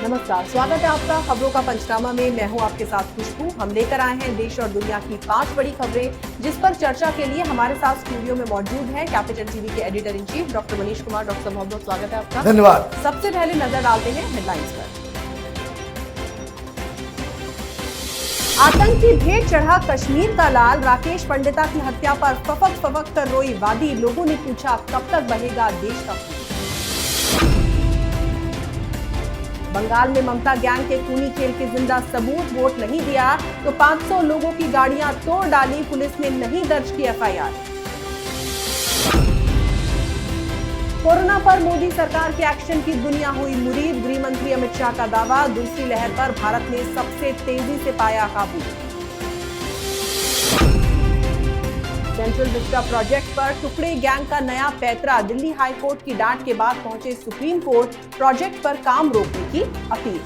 नमस्कार, स्वागत है आपका खबरों का पंचनामा में। मैं हूं आपके साथ खुशबू। हम लेकर आए हैं देश और दुनिया की 5 बड़ी खबरें, जिस पर चर्चा के लिए हमारे साथ स्टूडियो में मौजूद हैं कैपिटल टीवी के editor in chief doctor Manish Kumar. Doctor बहुत बहुत स्वागत है आपका। धन्यवाद। सबसे पहले नजर डालते हैं हेडलाइंस पर। आतंक की भेंट चढ़ा कश्मीर का लाल, राकेश पंडिता की हत्या पर फपक कर रोई वादी। लोगों ने पूछा कब तक बहेगा देश का खून। बंगाल में ममता गैंग के खूनी खेल के जिंदा सबूत, वोट नहीं दिया तो 500 लोगों की गाड़ियां तोड़ डाली, पुलिस ने नहीं दर्ज की एफआईआर। कोरोना पर मोदी सरकार के एक्शन की दुनिया हुई मुरीद, गृह मंत्री अमित शाह का दावा। दूसरी लहर पर भारत ने सबसे तेजी से पाया काबू। सेंट्रल विस्टा प्रोजेक्ट पर टुकड़े गैंग का नया पैतरा, दिल्ली हाई कोर्ट की डांट के बाद पहुंचे सुप्रीम कोर्ट, प्रोजेक्ट पर काम रोकने की अपील।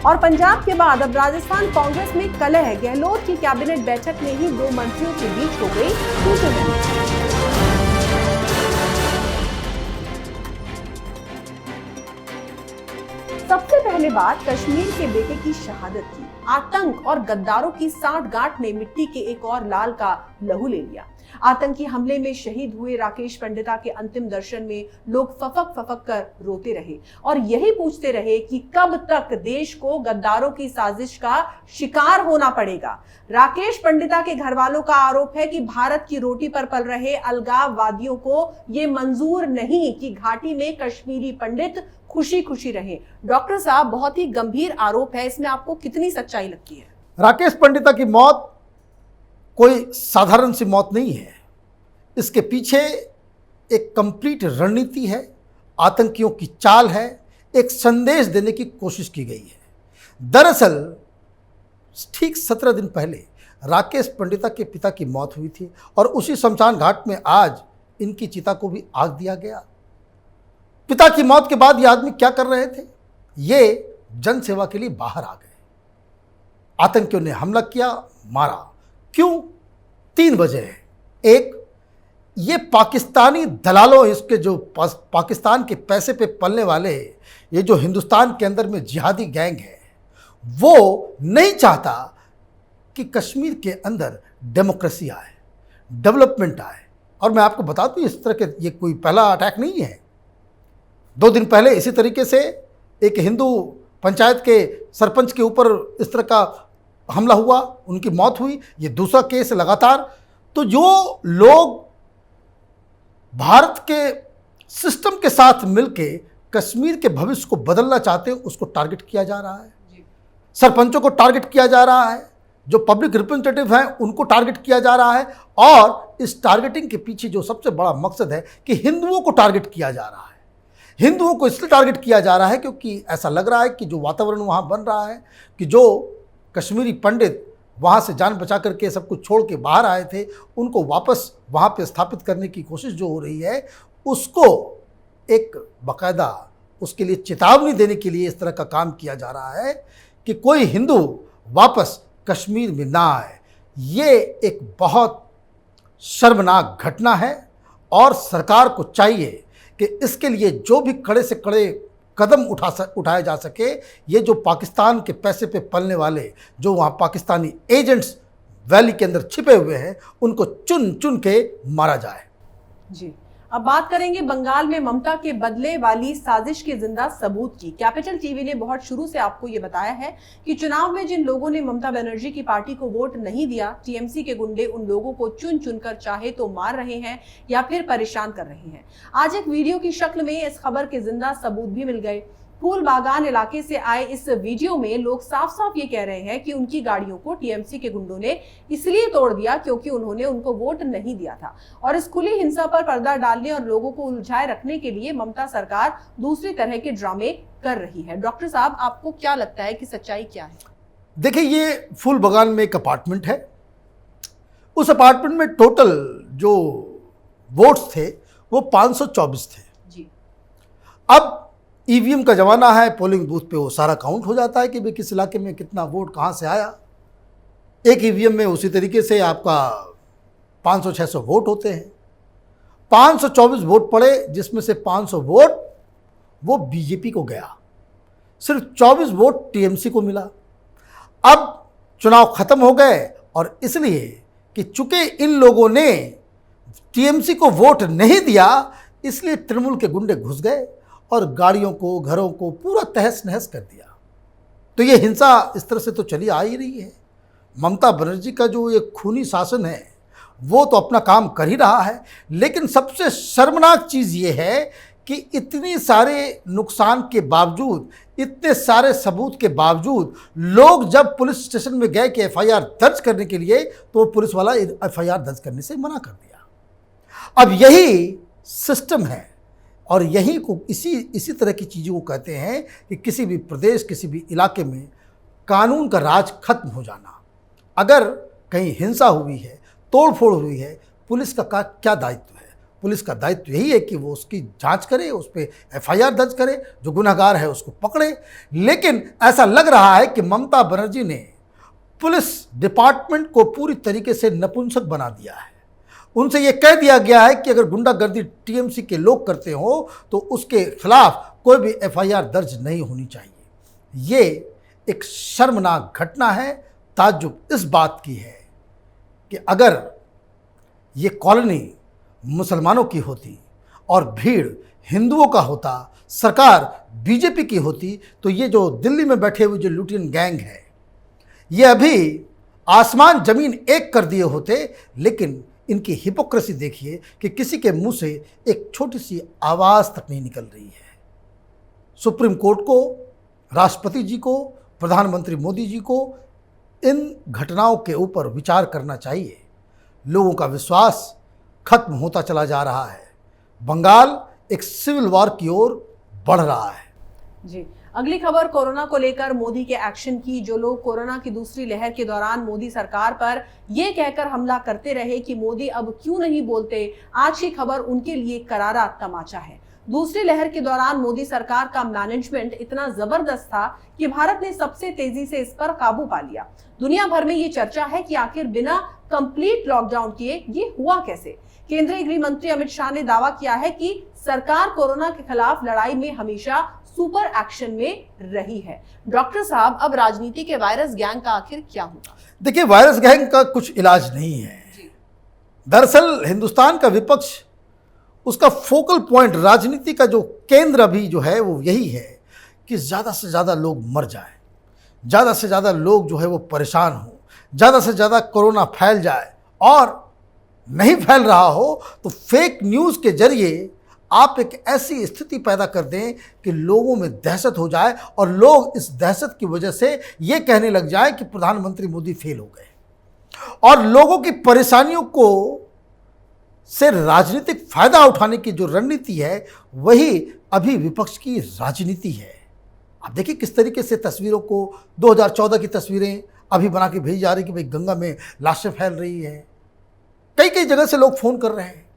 और पंजाब के बाद अब राजस्थान कांग्रेस में कलह, गहलोत की कैबिनेट बैठक में ही 2 मंत्रियों के बीच हो गई तूतू। सबसे पहले बात कश्मीर के बेटे की शहादत की। आतंक और गद्दारों की सांठगांठ ने मिट्टी के एक और लाल का लहू ले लिया। आतंकी हमले में शहीद हुए राकेश पंडिता के अंतिम दर्शन में लोग फपक कर रोते रहे और यही पूछते रहे कि कब तक देश को गद्दारों की साजिश का शिकार होना पड़ेगा। राकेश पंडिता के घर वालों का आरोप है कि भारत की रोटी पर पल रहे अलगाववादियों को ये मंजूर नहीं कि घाटी में कश्मीरी पंडित खुशी खुशी रहे। डॉक्टर साहब, बहुत ही गंभीर आरोप है, इसमें आपको कितनी सच्चाई लगती है? राकेश पंडिता की मौत कोई साधारण सी मौत नहीं है। इसके पीछे एक कंप्लीट रणनीति है, आतंकियों की चाल है, एक संदेश देने की कोशिश की गई है। दरअसल ठीक 17 दिन पहले राकेश पंडिता के पिता की मौत हुई थी और उसी शमशान घाट में आज इनकी चिता को भी आग दिया गया। पिता की मौत के बाद ये आदमी क्या कर रहे थे? ये जनसेवा के लिए बाहर आ गए। आतंकियों ने हमला किया, मारा। क्यों? 3 वजह है। एक, ये पाकिस्तानी दलालों, इसके जो पाकिस्तान के पैसे पे पलने वाले ये जो हिंदुस्तान के अंदर में जिहादी गैंग है, वो नहीं चाहता कि कश्मीर के अंदर डेमोक्रेसी आए, डेवलपमेंट आए। और मैं आपको बता दूं, इस तरह के ये कोई पहला अटैक नहीं है। 2 दिन पहले इसी तरीके से एक हिंदू पंचायत के सरपंच के ऊपर इस तरह का हमला हुआ, उनकी मौत हुई। ये दूसरा केस लगातार। तो जो लोग भारत के सिस्टम के साथ मिलके कश्मीर के भविष्य को बदलना चाहते हैं, उसको टारगेट किया जा रहा है। सरपंचों को टारगेट किया जा रहा है, जो पब्लिक रिप्रेजेंटेटिव हैं उनको टारगेट किया जा रहा है। और इस टारगेटिंग के पीछे जो सबसे बड़ा मकसद है कि हिंदुओं को टारगेट किया जा रहा है। हिंदुओं को इसलिए टारगेट किया जा रहा है क्योंकि ऐसा लग रहा है कि जो वातावरण वहाँ बन रहा है, कि जो कश्मीरी पंडित वहाँ से जान बचा करके सब कुछ छोड़ के बाहर आए थे, उनको वापस वहाँ पे स्थापित करने की कोशिश जो हो रही है, उसको एक बाकायदा उसके लिए चेतावनी देने के लिए इस तरह का काम किया जा रहा है कि कोई हिंदू वापस कश्मीर में ना आए। ये एक बहुत शर्मनाक घटना है और सरकार को चाहिए कि इसके लिए जो भी कड़े से कड़े कदम उठाए जा सके। ये जो पाकिस्तान के पैसे पे पलने वाले जो वहाँ पाकिस्तानी एजेंट्स वैली के अंदर छिपे हुए हैं, उनको चुन चुन के मारा जाए। जी, अब बात करेंगे बंगाल में ममता के बदले वाली साजिश के जिंदा सबूत की। कैपिटल टीवी ने बहुत शुरू से आपको ये बताया है कि चुनाव में जिन लोगों ने ममता बनर्जी की पार्टी को वोट नहीं दिया, टीएमसी के गुंडे उन लोगों को चुन चुनकर चाहे तो मार रहे हैं या फिर परेशान कर रहे हैं। आज एक वीडियो की शक्ल में इस खबर के जिंदा सबूत भी मिल गए। फूल बागान इलाके से आए इस वीडियो में लोग साफ साफ ये कह रहे हैं कि उनकी गाड़ियों को टीएमसी के गुंडों ने इसलिए तोड़ दिया क्योंकि उन्होंने उनको वोट नहीं दिया था। और इस खुली हिंसा पर पर्दा डालने और लोगों को उलझाए रखने के लिए ममता सरकार दूसरी तरह के ड्रामे कर रही है। डॉक्टर साहब, आपको क्या लगता है कि सच्चाई क्या है? देखिए, ये फूल बागान में एक अपार्टमेंट है। उस अपार्टमेंट में टोटल जो वोट्स थे वो 524 थे जी। अब ईवीएम का ज़माना है, पोलिंग बूथ पे वो सारा काउंट हो जाता है कि भाई किस इलाके में कितना वोट कहाँ से आया। एक ईवीएम में उसी तरीके से आपका 500-600 वोट होते हैं। 524 वोट पड़े, जिसमें से 500 वोट वो बीजेपी को गया, सिर्फ 24 वोट टीएमसी को मिला। अब चुनाव खत्म हो गए और इसलिए कि चूंकि इन लोगों ने टीएमसी को वोट नहीं दिया, इसलिए तृणमूल के गुंडे घुस गए और गाड़ियों को, घरों को पूरा तहस नहस कर दिया। तो ये हिंसा इस तरह से तो चली आ ही रही है। ममता बनर्जी का जो ये खूनी शासन है वो तो अपना काम कर ही रहा है, लेकिन सबसे शर्मनाक चीज़ ये है कि इतनी सारे नुकसान के बावजूद, इतने सारे सबूत के बावजूद लोग जब पुलिस स्टेशन में गए कि एफआईआर दर्ज करने के लिए, तो वो पुलिस वाला एफआईआर दर्ज करने से मना कर दिया। अब यही सिस्टम है और यही को इसी तरह की चीज़ों को कहते हैं कि किसी भी प्रदेश, किसी भी इलाके में कानून का राज खत्म हो जाना। अगर कहीं हिंसा हुई है, तोड़फोड़ हुई है, पुलिस का क्या दायित्व है? पुलिस का दायित्व यही है कि वो उसकी जांच करे, उस पर एफआईआर दर्ज करे, जो गुनहगार है उसको पकड़े। लेकिन ऐसा लग रहा है कि ममता बनर्जी ने पुलिस डिपार्टमेंट को पूरी तरीके से नपुंसक बना दिया है। उनसे ये कह दिया गया है कि अगर गुंडागर्दी टीएमसी के लोग करते हो तो उसके खिलाफ कोई भी एफआईआर दर्ज नहीं होनी चाहिए। ये एक शर्मनाक घटना है। ताज्जुब इस बात की है कि अगर ये कॉलोनी मुसलमानों की होती और भीड़ हिंदुओं का होता, सरकार बीजेपी की होती, तो ये जो दिल्ली में बैठे हुए जो लुटियन गैंग है, ये अभी आसमान ज़मीन एक कर दिए होते। लेकिन इनकी हिपोक्रेसी देखिए कि किसी के मुंह से एक छोटी सी आवाज़ तक नहीं निकल रही है। सुप्रीम कोर्ट को, राष्ट्रपति जी को, प्रधानमंत्री मोदी जी को इन घटनाओं के ऊपर विचार करना चाहिए। लोगों का विश्वास खत्म होता चला जा रहा है। बंगाल एक सिविल वॉर की ओर बढ़ रहा है। जी, अगली खबर कोरोना को लेकर मोदी के एक्शन की। जो लोग कोरोना की दूसरी लहर के दौरान मोदी सरकार पर यह कहकर हमला करते रहे कि मोदी अब क्यों नहीं बोलते, आज की खबर उनके लिए करारा तमाचा है। दूसरी लहर के दौरान मोदी सरकार का मैनेजमेंट इतना जबरदस्त था कि भारत ने सबसे तेजी से इस पर काबू पा लिया। दुनिया भर में ये चर्चा है कि आखिर बिना कंप्लीट लॉकडाउन किए ये हुआ कैसे। केंद्रीय गृह मंत्री अमित शाह ने दावा किया है कि सरकार कोरोना के खिलाफ लड़ाई में हमेशा सुपर एक्शन में रही है। डॉक्टर साहब, अब राजनीति के वायरस गैंग का आखिर क्या होगा? देखिए, वायरस गैंग का कुछ इलाज नहीं है। दरअसल हिंदुस्तान का विपक्ष, उसका फोकल पॉइंट, राजनीति का जो केंद्र अभी जो है वो यही है कि ज़्यादा से ज़्यादा लोग मर जाएं, ज़्यादा से ज़्यादा लोग जो है वो परेशान हों, ज़्यादा से ज़्यादा कोरोना फैल जाए, और नहीं फैल रहा हो तो फेक न्यूज़ के जरिए आप एक ऐसी स्थिति पैदा कर दें कि लोगों में दहशत हो जाए और लोग इस दहशत की वजह से ये कहने लग जाए कि प्रधानमंत्री मोदी फेल हो गए। और लोगों की परेशानियों को से राजनीतिक फायदा उठाने की जो रणनीति है वही अभी विपक्ष की राजनीति है। आप देखिए किस तरीके से तस्वीरों को, 2014 की तस्वीरें अभी बना के भेजी जा रही कि भाई गंगा में लाशें फैल रही हैं। कई कई जगह से लोग फ़ोन कर रहे हैं,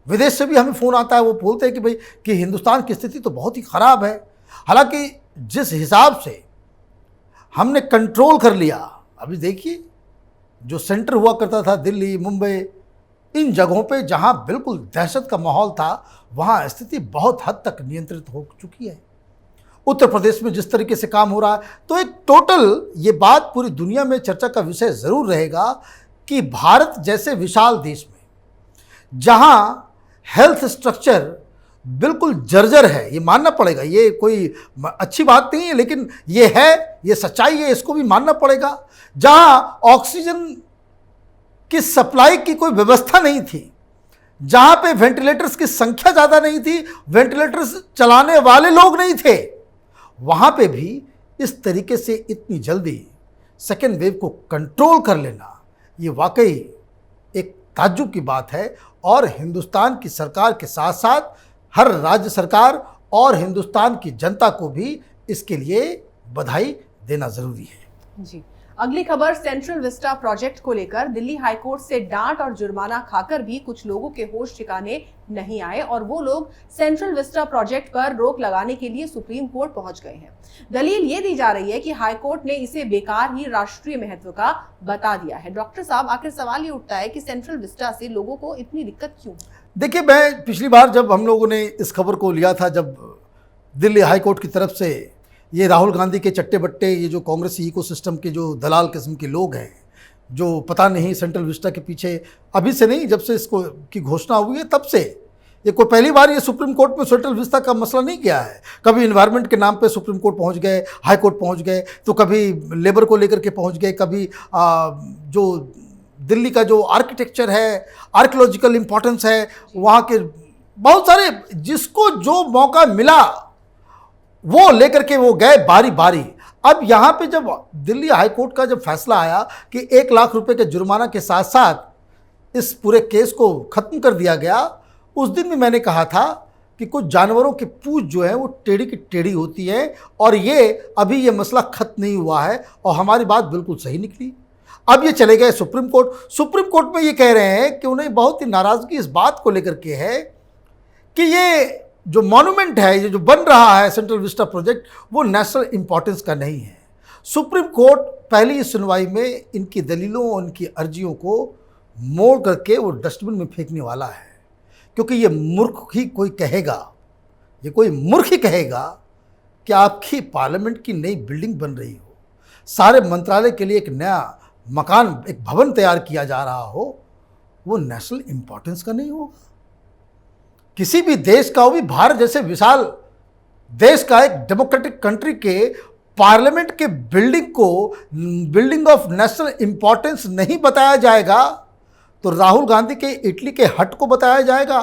विदेश से भी हमें फ़ोन आता है, वो बोलते हैं कि भाई कि हिंदुस्तान की स्थिति तो बहुत ही ख़राब है। हालांकि जिस हिसाब से हमने कंट्रोल कर लिया, अभी देखिए जो सेंटर हुआ करता था दिल्ली, मुंबई, इन जगहों पे जहां बिल्कुल दहशत का माहौल था, वहां स्थिति बहुत हद तक नियंत्रित हो चुकी है। उत्तर प्रदेश में जिस तरीके से काम हो रहा है, तो एक टोटल ये बात पूरी दुनिया में चर्चा का विषय ज़रूर रहेगा कि भारत जैसे विशाल देश में जहां हेल्थ स्ट्रक्चर बिल्कुल जर्जर है, ये मानना पड़ेगा, ये कोई अच्छी बात नहीं है, लेकिन ये है, ये सच्चाई है, इसको भी मानना पड़ेगा। जहां ऑक्सीजन की सप्लाई की कोई व्यवस्था नहीं थी, जहां पे वेंटिलेटर्स की संख्या ज़्यादा नहीं थी, वेंटिलेटर्स चलाने वाले लोग नहीं थे, वहां पे भी इस तरीके से इतनी जल्दी सेकेंड वेव को कंट्रोल कर लेना, ये वाकई एक ताज्जुब की बात है। और हिंदुस्तान की सरकार के साथ साथ हर राज्य सरकार और हिंदुस्तान की जनता को भी इसके लिए बधाई देना ज़रूरी है। जी, अगली खबर सेंट्रल विस्टा प्रोजेक्ट को लेकर। दिल्ली हाईकोर्ट से डांट और जुर्माना खाकर भी कुछ लोगों के होश ठिकाने नहीं आए और वो लोग सेंट्रल विस्टा प्रोजेक्ट पर रोक लगाने के लिए सुप्रीम कोर्ट पहुंच गए हैं। दलील ये दी जा रही है कि हाईकोर्ट ने इसे बेकार ही राष्ट्रीय महत्व का बता दिया है। डॉक्टर साहब, आखिर सवाल ये उठता है कि सेंट्रल विस्टा से लोगों को इतनी दिक्कत क्यों? देखिए, मैं पिछली बार जब हम लोगों ने इस खबर को लिया था, जब दिल्ली हाई कोर्ट की तरफ से ये राहुल गांधी के चट्टे बट्टे, ये जो कांग्रेसी इकोसिस्टम के जो दलाल किस्म के लोग हैं, जो पता नहीं सेंट्रल विस्टा के पीछे, अभी से नहीं, जब से इसको की घोषणा हुई है तब से, ये कोई पहली बार ये सुप्रीम कोर्ट में सेंट्रल विस्टा का मसला नहीं गया है। कभी इन्वायरमेंट के नाम पे सुप्रीम कोर्ट पहुंच गए, हाई कोर्ट पहुंच गए, तो कभी लेबर को लेकर के पहुंच गए, कभी जो दिल्ली का जो आर्किटेक्चर है, आर्कियोलॉजिकल इम्पोर्टेंस है, वहाँ के बहुत सारे, जिसको जो मौका मिला वो लेकर के वो गए बारी बारी। अब यहाँ पे जब दिल्ली हाई कोर्ट का जब फैसला आया कि 1 लाख रुपए के जुर्माना के साथ साथ इस पूरे केस को ख़त्म कर दिया गया, उस दिन भी मैंने कहा था कि कुछ जानवरों की पूंछ जो है वो टेढ़ी की टेढ़ी होती है, और ये अभी ये मसला ख़त्म नहीं हुआ है, और हमारी बात बिल्कुल सही निकली। अब ये चले गए सुप्रीम कोर्ट। सुप्रीम कोर्ट में ये कह रहे हैं कि उन्हें बहुत ही नाराज़गी इस बात को लेकर के है कि ये जो मॉन्यूमेंट है, ये जो बन रहा है सेंट्रल विस्टा प्रोजेक्ट, वो नेशनल इंपॉर्टेंस का नहीं है। सुप्रीम कोर्ट पहली सुनवाई में इनकी दलीलों और इनकी अर्जियों को मोड़ करके वो डस्टबिन में फेंकने वाला है, क्योंकि ये मूर्ख ही कोई कहेगा, ये कोई मूर्ख ही कहेगा कि आपकी पार्लियामेंट की नई बिल्डिंग बन रही हो, सारे मंत्रालय के लिए एक नया मकान, एक भवन तैयार किया जा रहा हो, वो नेशनल इंपॉर्टेंस का नहीं होगा। किसी भी देश का, वो भी भारत जैसे विशाल देश का, एक डेमोक्रेटिक कंट्री के पार्लियामेंट के बिल्डिंग को बिल्डिंग ऑफ नेशनल इंपॉर्टेंस नहीं बताया जाएगा, तो राहुल गांधी के इटली के हट को बताया जाएगा,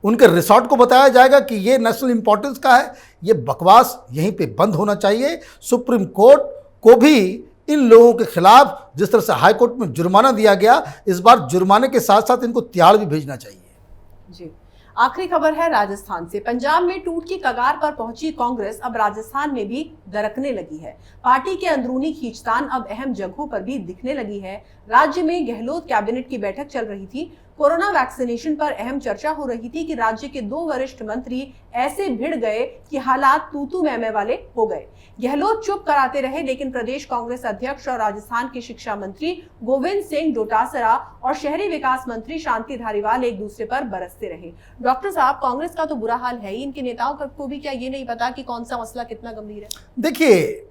उनके रिसोर्ट को बताया जाएगा कि ये नेशनल इंपॉर्टेंस का है। ये बकवास यहीं पे बंद होना चाहिए। सुप्रीम कोर्ट को भी इन लोगों के खिलाफ जिस तरह से हाई कोर्ट में जुर्माना दिया गया, इस बार जुर्माने के साथ साथ इनको तिहाड़ भी भेजना चाहिए। जी, आखिरी खबर है राजस्थान से। पंजाब में टूट की कगार पर पहुंची कांग्रेस अब राजस्थान में भी दरकने लगी है। पार्टी के अंदरूनी खींचतान अब अहम जगहों पर भी दिखने लगी है। राज्य में गहलोत कैबिनेट की बैठक चल रही थी। कोरोना वैक्सीनेशन पर अहम चर्चा हो रही थी कि राज्य के 2 वरिष्ठ मंत्री ऐसे भिड़ गए कि हालात तू मैमे वाले हो गए। गहलोत चुप कराते रहे, लेकिन प्रदेश कांग्रेस अध्यक्ष और राजस्थान के शिक्षा मंत्री गोविंद सिंह डोटासरा और शहरी विकास मंत्री शांति धारीवाल एक दूसरे पर बरसते रहे। डॉक्टर साहब, कांग्रेस का तो बुरा हाल है ही, इनके नेताओं को भी क्या ये नहीं पता कि कौन सा मसला कितना गंभीर है? देखिए,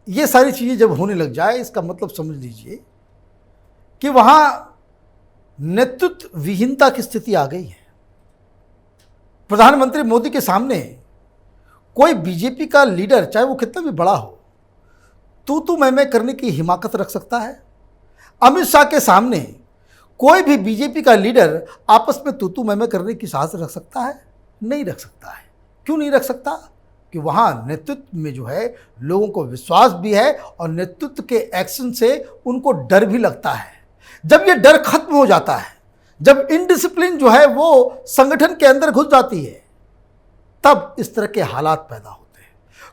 ये सारी चीजें जब होने लग जाए, इसका मतलब समझ लीजिए कि वहां नेतृत्व विहीनता की स्थिति आ गई है। प्रधानमंत्री मोदी के सामने कोई बीजेपी का लीडर, चाहे वो कितना भी बड़ा हो, तू मैं करने की हिमाकत रख सकता है? अमित शाह के सामने कोई भी बीजेपी का लीडर आपस में तू मैं करने की साहस रख सकता है? नहीं रख सकता है। क्यों नहीं रख सकता? कि वहाँ नेतृत्व में जो है लोगों को विश्वास भी है, और नेतृत्व के एक्शन से उनको डर भी लगता है। जब ये डर खत्म हो जाता है, जब इनडिसिप्लिन जो है वो संगठन के अंदर घुस जाती है, तब इस तरह के हालात पैदा होते हैं।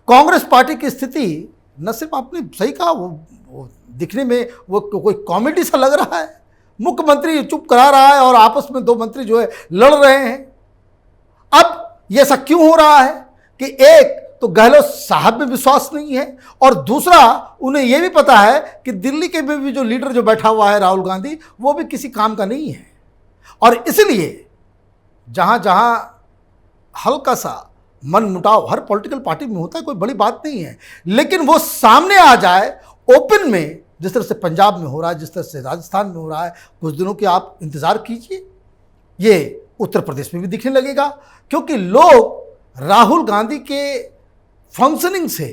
कांग्रेस पार्टी की स्थिति न सिर्फ, आपने सही कहा, वो दिखने में वो कोई कॉमेडी सा लग रहा है। मुख्यमंत्री चुप करा रहा है और आपस में 2 मंत्री जो है लड़ रहे हैं। अब ये ऐसा क्यों हो रहा है कि एक तो गहलोत साहब में विश्वास नहीं है, और दूसरा उन्हें यह भी पता है कि दिल्ली के में भी जो लीडर जो बैठा हुआ है राहुल गांधी, वो भी किसी काम का नहीं है। और इसलिए जहां जहां हल्का सा मन मुटाव हर पॉलिटिकल पार्टी में होता है, कोई बड़ी बात नहीं है, लेकिन वो सामने आ जाए ओपन में, जिस तरह से पंजाब में हो रहा है, जिस तरह से राजस्थान में हो रहा है, कुछ दिनों की आप इंतजार कीजिए, ये उत्तर प्रदेश में भी दिखने लगेगा। क्योंकि लोग राहुल गांधी के फंक्शनिंग से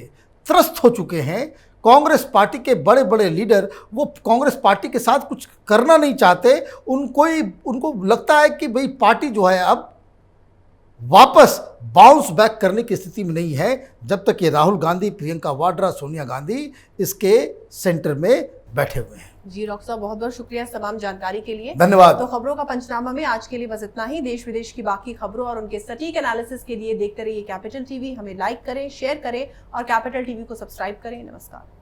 त्रस्त हो चुके हैं। कांग्रेस पार्टी के बड़े बड़े लीडर वो कांग्रेस पार्टी के साथ कुछ करना नहीं चाहते। उनको लगता है कि भाई पार्टी जो है अब वापस बाउंस बैक करने की स्थिति में नहीं है, जब तक ये राहुल गांधी, प्रियंका वाड्रा, सोनिया गांधी इसके सेंटर में बैठे हुए हैं। जी डॉक्टर साहब, बहुत बहुत शुक्रिया तमाम जानकारी के लिए। धन्यवाद। तो खबरों का पंचनामा में आज के लिए बस इतना ही। देश विदेश की बाकी खबरों और उनके सटीक एनालिसिस के लिए देखते रहिए कैपिटल टीवी। हमें लाइक करें, शेयर करें और कैपिटल टीवी को सब्सक्राइब करें। नमस्कार।